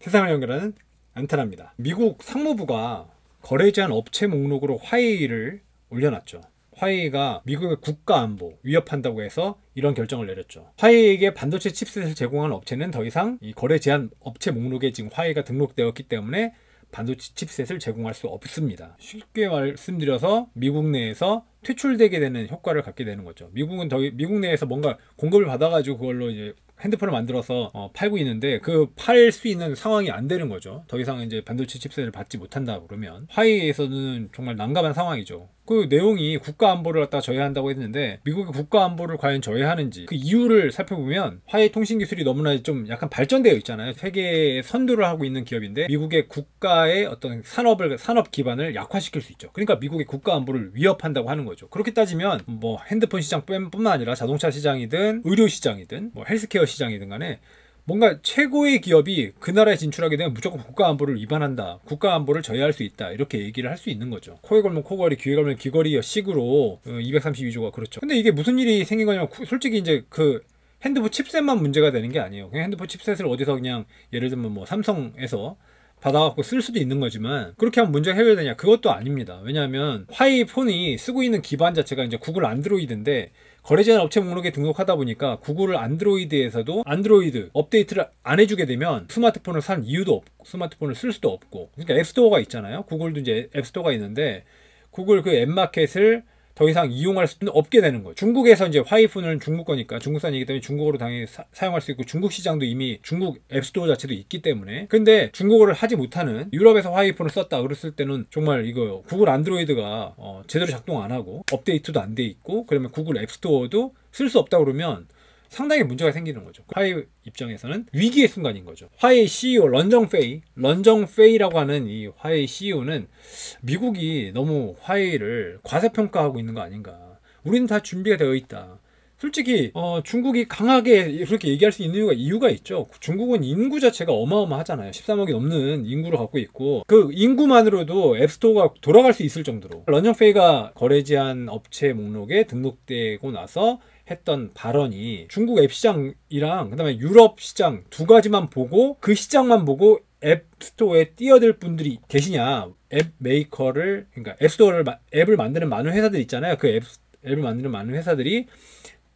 세상을 연결하는 안테나입니다. 미국 상무부가 거래 제한 업체 목록으로 화웨이를 올려놨죠. 화웨이가 미국의 국가 안보 위협한다고 해서 이런 결정을 내렸죠. 화웨이에게 반도체 칩셋을 제공하는 업체는 더 이상 이 거래 제한 업체 목록에 지금 화웨이가 등록되었기 때문에 반도체 칩셋을 제공할 수 없습니다. 쉽게 말씀드려서 미국 내에서 퇴출되게 되는 효과를 갖게 되는 거죠. 미국 내에서 뭔가 공급을 받아가지고 그걸로 이제 핸드폰을 만들어서 팔고 있는데 그 팔 수 있는 상황이 안 되는 거죠. 더 이상 이제 반도체 칩셋을 받지 못한다 그러면 화웨이에서는 정말 난감한 상황이죠. 그 내용이 국가 안보를 갖다 저해한다고 했는데 미국의 국가 안보를 과연 저해하는지 그 이유를 살펴보면 화웨이 통신 기술이 너무나 좀 약간 발전되어 있잖아요. 세계에 선두를 하고 있는 기업인데 미국의 국가의 어떤 산업 기반을 약화시킬 수 있죠. 그러니까 미국의 국가 안보를 위협한다고 하는 거죠. 그렇게 따지면 뭐 핸드폰 시장뿐만 아니라 자동차 시장이든 의료 시장이든 뭐 헬스케어 시장이든 간에 뭔가 최고의 기업이 그 나라에 진출하게 되면 무조건 국가 안보를 위반한다. 국가 안보를 저해할 수 있다. 이렇게 얘기를 할 수 있는 거죠. 코에 걸면 코걸이, 귀에 걸면 귀걸이 식으로 232조가 그렇죠. 근데 이게 무슨 일이 생긴 거냐면 솔직히 이제 그 핸드폰 칩셋만 문제가 되는 게 아니에요. 그냥 핸드폰 칩셋을 어디서 그냥 예를 들면 뭐 삼성에서 받아갖고 쓸 수도 있는 거지만 그렇게 하면 문제가 해결되냐? 그것도 아닙니다. 왜냐하면 화웨이 폰이 쓰고 있는 기반 자체가 이제 구글 안드로이드인데 거래 제한 업체 목록에 등록하다 보니까 구글 안드로이드에서도 안드로이드 업데이트를 안 해주게 되면 스마트폰을 산 이유도 없고 스마트폰을 쓸 수도 없고, 그러니까 앱스토어가 있잖아요. 구글도 이제 앱스토어가 있는데 구글 그 앱마켓을 더 이상 이용할 수는 없게 되는 거예요. 중국에서 이제 화이폰은 중국 거니까 중국산이기 때문에 중국어로 당연히 사용할 수 있고 중국 시장도 이미 중국 앱스토어 자체도 있기 때문에, 근데 중국어를 하지 못하는 유럽에서 화이폰을 썼다 그랬을 때는 정말 이거 구글 안드로이드가 제대로 작동 안 하고 업데이트도 안 돼 있고 그러면 구글 앱스토어도 쓸 수 없다 그러면 상당히 문제가 생기는 거죠. 화웨이 입장에서는 위기의 순간인 거죠. 화웨이 CEO 런정페이라고 하는 이 화웨이 CEO는 미국이 너무 화웨이를 과소평가하고 있는 거 아닌가. 우리는 다 준비가 되어 있다. 솔직히 중국이 강하게 그렇게 얘기할 수 있는 이유가 있죠. 중국은 인구 자체가 어마어마하잖아요. 13억이 넘는 인구를 갖고 있고 그 인구만으로도 앱스토어가 돌아갈 수 있을 정도로. 런정페이가 거래 제한 업체 목록에 등록되고 나서 했던 발언이 중국 앱 시장이랑 그다음에 유럽 시장 두 가지만 보고 그 시장만 보고 앱스토어에 뛰어들 분들이 계시냐. 앱 메이커를, 그러니까 앱스토어를 앱을 만드는 많은 회사들 있잖아요. 그 앱을 만드는 많은 회사들이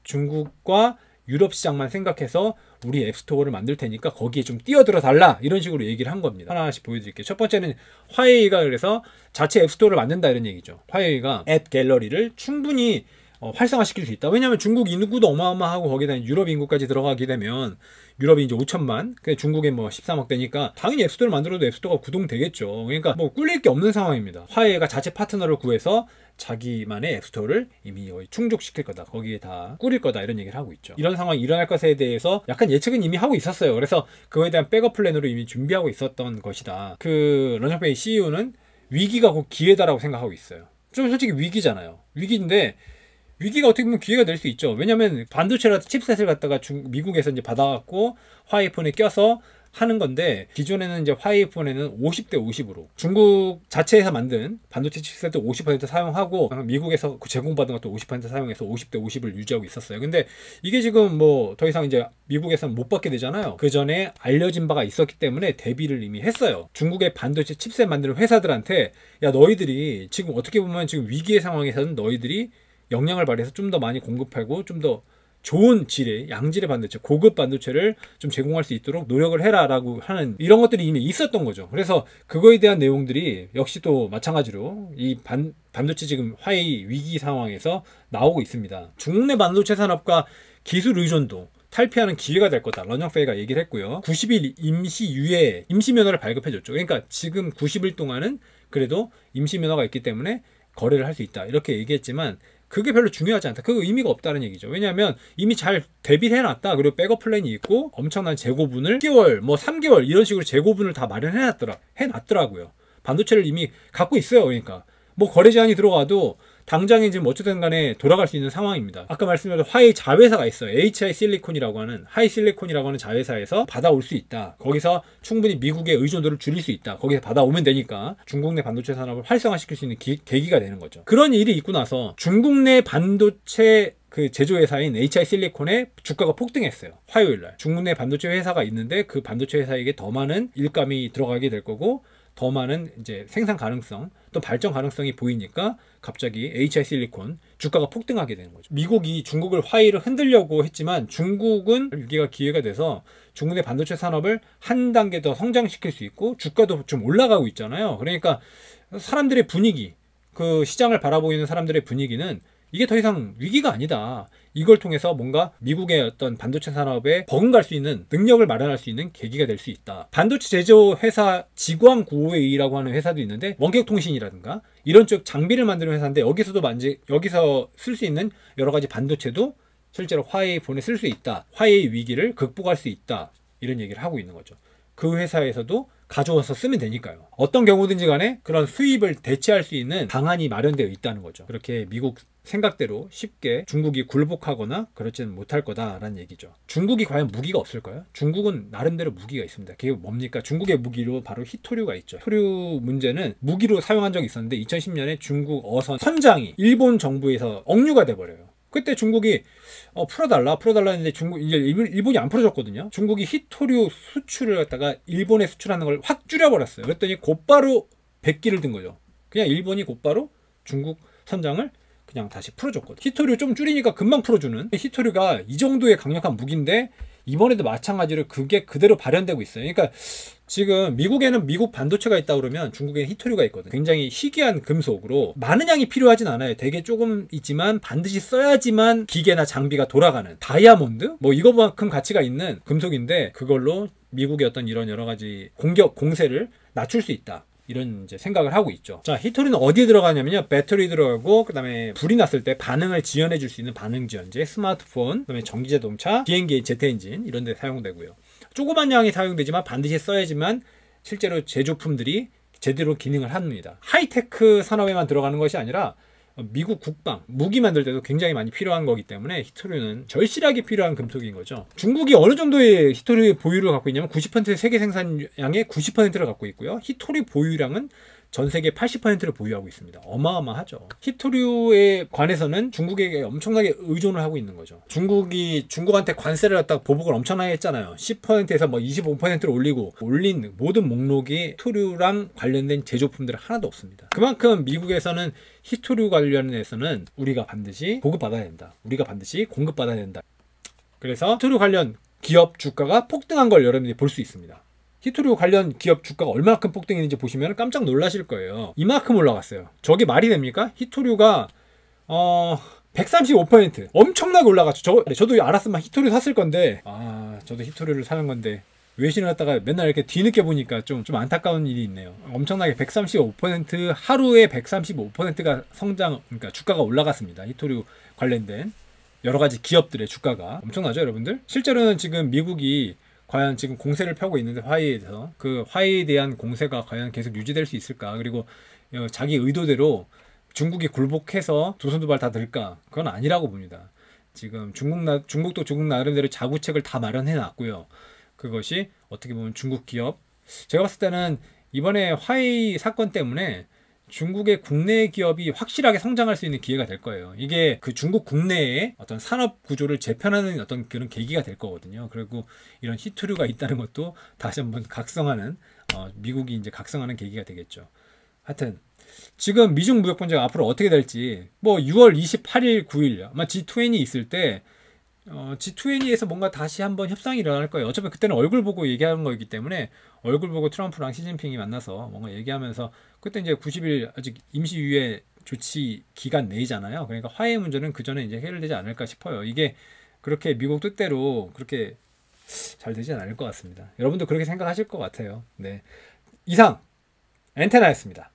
중국과 유럽 시장만 생각해서 우리 앱스토어를 만들 테니까 거기에 좀 뛰어들어 달라, 이런 식으로 얘기를 한 겁니다. 하나씩 보여드릴게요. 첫 번째는 화웨이가 그래서 자체 앱스토어를 만든다 이런 얘기죠. 화웨이가 앱 갤러리를 충분히 활성화시킬 수 있다. 왜냐하면 중국 인구도 어마어마하고 거기다 유럽 인구까지 들어가게 되면 유럽이 이제 5천만, 중국에 뭐 13억 되니까 당연히 앱스토어를 만들어도 앱스토어가 구동되겠죠. 그러니까 뭐 꿀릴 게 없는 상황입니다. 화웨이가 자체 파트너를 구해서 자기만의 앱스토어를 이미 충족시킬 거다. 거기에 다 꾸릴 거다. 이런 얘기를 하고 있죠. 이런 상황이 일어날 것에 대해서 약간 예측은 이미 하고 있었어요. 그래서 그거에 대한 백업 플랜으로 이미 준비하고 있었던 것이다. 그 런정페이 CEO는 위기가 곧 기회다라고 생각하고 있어요. 좀 솔직히 위기잖아요. 위기인데 위기가 어떻게 보면 기회가 될 수 있죠. 왜냐면 반도체라도 칩셋을 갖다가 미국에서 이제 받아갖고 화웨이폰에 껴서 하는 건데, 기존에는 이제 화웨이폰에는 50대 50으로 중국 자체에서 만든 반도체 칩셋도 50% 사용하고 미국에서 제공받은 것도 50% 사용해서 50대 50을 유지하고 있었어요. 근데 이게 지금 뭐 더 이상 이제 미국에서는 못 받게 되잖아요. 그 전에 알려진 바가 있었기 때문에 대비를 이미 했어요. 중국의 반도체 칩셋 만드는 회사들한테 야, 너희들이 지금 어떻게 보면 지금 위기의 상황에서는 너희들이 역량을 발휘해서 좀 더 많이 공급하고 좀 더 좋은 질의, 양질의 반도체, 고급 반도체를 좀 제공할 수 있도록 노력을 해라 라고 하는 이런 것들이 이미 있었던 거죠. 그래서 그거에 대한 내용들이 역시 또 마찬가지로 이 반도체 지금 화웨이 위기 상황에서 나오고 있습니다. 중국 내 반도체 산업과 기술 의존도 탈피하는 기회가 될 거다. 런정페이가 얘기를 했고요. 90일 임시 면허를 발급해줬죠. 그러니까 지금 90일 동안은 그래도 임시 면허가 있기 때문에 거래를 할 수 있다. 이렇게 얘기했지만 그게 별로 중요하지 않다. 그 의미가 없다는 얘기죠. 왜냐하면 이미 잘 대비를 해놨다. 그리고 백업 플랜이 있고 엄청난 재고분을 6개월, 뭐 3개월 이런 식으로 재고분을 다 해놨더라고요. 반도체를 이미 갖고 있어요. 그러니까 뭐 거래 제한이 들어가도 당장에 지금 어쨌든 간에 돌아갈 수 있는 상황입니다. 아까 말씀드린 화웨이 자회사가 있어요. 하이실리콘이라고 하는 자회사에서 받아올 수 있다. 거기서 충분히 미국의 의존도를 줄일 수 있다. 거기서 받아오면 되니까 중국 내 반도체 산업을 활성화시킬 수 있는 계기가 되는 거죠. 그런 일이 있고 나서 중국 내 반도체 그 제조회사인 HI 실리콘의 주가가 폭등했어요. 화요일날. 중국 내 반도체 회사가 있는데 그 반도체 회사에게 더 많은 일감이 들어가게 될 거고 더 많은 이제 생산 가능성 또 발전 가능성이 보이니까 갑자기 HI 실리콘 주가가 폭등하게 되는 거죠. 미국이 중국을 화이를 흔들려고 했지만 중국은 위기가 기회가 돼서 중국 내 반도체 산업을 한 단계 더 성장시킬 수 있고 주가도 좀 올라가고 있잖아요. 그러니까 사람들의 분위기, 그 시장을 바라보이는 사람들의 분위기는 이게 더 이상 위기가 아니다. 이걸 통해서 뭔가 미국의 어떤 반도체 산업에 버금갈 수 있는 능력을 마련할 수 있는 계기가 될 수 있다. 반도체 제조 회사 지광952라고 하는 회사도 있는데 원격통신이라든가 이런 쪽 장비를 만드는 회사인데 여기서 쓸 수 있는 여러 가지 반도체도 실제로 화웨이 폰에 쓸 수 있다. 화웨이 위기를 극복할 수 있다. 이런 얘기를 하고 있는 거죠. 그 회사에서도 가져와서 쓰면 되니까요. 어떤 경우든지 간에 그런 수입을 대체할 수 있는 방안이 마련되어 있다는 거죠. 그렇게 미국 생각대로 쉽게 중국이 굴복하거나 그렇지는 못할 거다라는 얘기죠. 중국이 과연 무기가 없을까요? 중국은 나름대로 무기가 있습니다. 그게 뭡니까? 중국의 무기로 바로 히토류가 있죠. 히토류 문제는 무기로 사용한 적이 있었는데 2010년에 중국 어선 선장이 일본 정부에서 억류가 돼버려요. 그때 중국이 풀어달라 했는데 이제 일본이 안 풀어줬거든요. 중국이 히토류 수출을 갖다가 일본에 수출하는 걸 확 줄여버렸어요. 그랬더니 곧바로 백기를 든 거죠. 그냥 일본이 곧바로 중국 선장을 그냥 다시 풀어줬거든요. 히토류 좀 줄이니까 금방 풀어주는. 히토류가 이 정도의 강력한 무기인데 이번에도 마찬가지로 그게 그대로 발현되고 있어요. 그러니까 지금 미국에는 미국 반도체가 있다 그러면 중국에는 히토류가 있거든요. 굉장히 희귀한 금속으로 많은 양이 필요하진 않아요. 되게 조금 있지만 반드시 써야지만 기계나 장비가 돌아가는 다이아몬드? 뭐 이거만큼 가치가 있는 금속인데 그걸로 미국의 어떤 이런 여러 가지 공세를 낮출 수 있다. 이런 이제 생각을 하고 있죠. 자, 히토리는 어디에 들어가냐면요. 배터리 들어가고 그다음에 불이 났을 때 반응을 지연해 줄 수 있는 반응 지연제, 스마트폰, 그다음에 전기 자동차, 비행기 제트 엔진 이런 데 사용되고요. 조그만 양이 사용되지만 반드시 써야지만 실제로 제조품들이 제대로 기능을 합니다. 하이테크 산업에만 들어가는 것이 아니라 미국 국방, 무기 만들 때도 굉장히 많이 필요한 거기 때문에 히토류는 절실하게 필요한 금속인 거죠. 중국이 어느 정도의 히토류 보유를 갖고 있냐면 90% 세계 생산량의 90%를 갖고 있고요. 히토류 보유량은 전 세계 80%를 보유하고 있습니다. 어마어마하죠. 히토류에 관해서는 중국에게 엄청나게 의존을 하고 있는 거죠. 중국이 중국한테 관세를 갖다가 보복을 엄청나게 했잖아요. 10%에서 뭐 25%를 올린 모든 목록이 히토류랑 관련된 제조품들은 하나도 없습니다. 그만큼 미국에서는 히토류 관련해서는 우리가 반드시 보급받아야 된다. 우리가 반드시 공급받아야 된다. 그래서 히토류 관련 기업 주가가 폭등한 걸 여러분들이 볼 수 있습니다. 히토류 관련 기업 주가가 얼마큼 폭등했는지 보시면 깜짝 놀라실 거예요. 이만큼 올라갔어요. 저게 말이 됩니까? 히토류가 135% 엄청나게 올라갔죠. 저도 알았으면 히토류 샀을 건데 저도 히토류를 사는 건데 외신을 갖다가 맨날 이렇게 뒤늦게 보니까 좀 안타까운 일이 있네요. 엄청나게 135% 하루에 135%가 그러니까 주가가 올라갔습니다. 히토류 관련된 여러 가지 기업들의 주가가 엄청나죠, 여러분들? 실제로는 지금 미국이 과연 지금 공세를 펴고 있는데 화웨이에서 그 화웨이에 대한 공세가 과연 계속 유지될 수 있을까? 그리고 자기 의도대로 중국이 굴복해서 두 손 두 발 다 들까? 그건 아니라고 봅니다. 지금 중국도 중국 나름대로 자구책을 다 마련해 놨고요. 그것이 어떻게 보면 중국 기업, 제가 봤을 때는 이번에 화웨이 사건 때문에 중국의 국내 기업이 확실하게 성장할 수 있는 기회가 될 거예요. 이게 그 중국 국내의 어떤 산업 구조를 재편하는 어떤 그런 계기가 될 거거든요. 그리고 이런 히토류가 있다는 것도 다시 한번 미국이 이제 각성하는 계기가 되겠죠. 하여튼 지금 미중 무역 분쟁 앞으로 어떻게 될지 6월 28일, 9일 아마 G20 있을 때 G20에서 뭔가 다시 한번 협상이 일어날 거예요. 어차피 그때는 얼굴 보고 얘기하는 거이기 때문에 얼굴 보고 트럼프랑 시진핑이 만나서 뭔가 얘기하면서 그때 이제 90일 아직 임시유예 조치 기간 내잖아요. 그러니까 화해 문제는 그 전에 이제 해결되지 않을까 싶어요. 이게 그렇게 미국 뜻대로 그렇게 잘 되진 않을 것 같습니다. 여러분도 그렇게 생각하실 것 같아요. 네. 이상 엔테나였습니다.